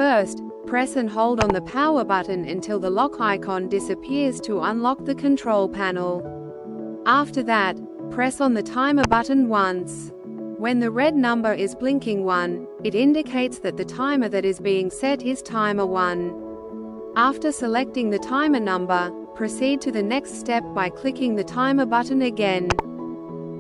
First, press and hold on the power button until the lock icon disappears to unlock the control panel. After that, press on the timer button once. When the red number is blinking 1, it indicates that the timer that is being set is timer 1. After selecting the timer number, proceed to the next step by clicking the timer button again.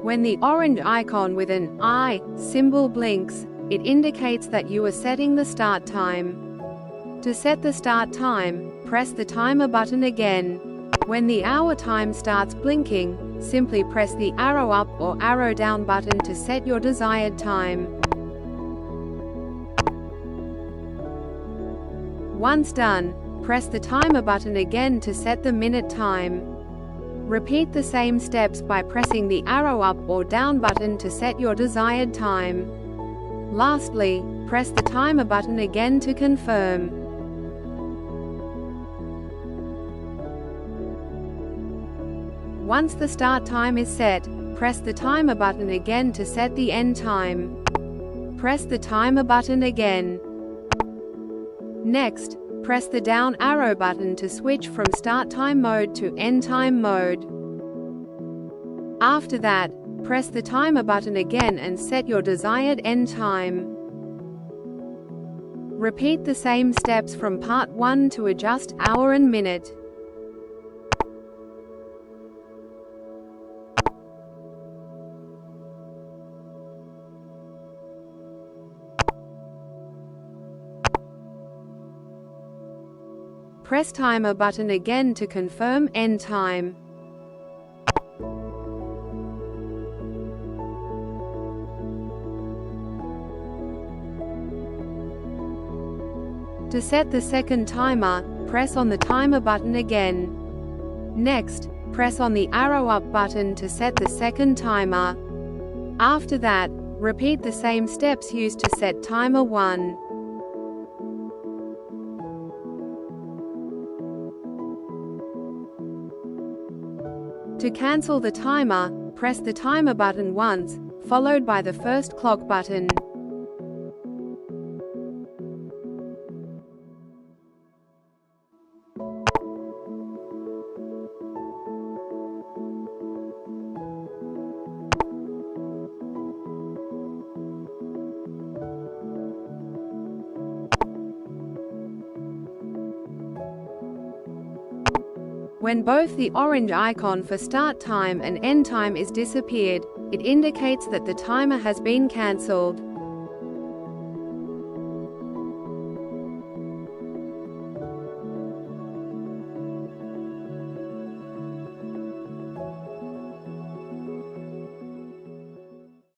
When the orange icon with an I symbol blinks, it indicates that you are setting the start time. To set the start time, press the timer button again. When the hour time starts blinking, simply press the arrow up or arrow down button to set your desired time. Once done, press the timer button again to set the minute time. Repeat the same steps by pressing the arrow up or down button to set your desired time. Lastly, press the timer button again to confirm. Once the start time is set, press the timer button again to set the end time. Press the timer button again. Next, press the down arrow button to switch from start time mode to end time mode. After that, press the timer button again and set your desired end time. Repeat the same steps from part 1 to adjust hour and minute. Press timer button again to confirm end time. To set the second timer, press on the timer button again. Next, press on the arrow up button to set the second timer. After that, repeat the same steps used to set timer 1. To cancel the timer, press the timer button once, followed by the first clock button. When both the orange icon for start time and end time is disappeared, it indicates that the timer has been cancelled.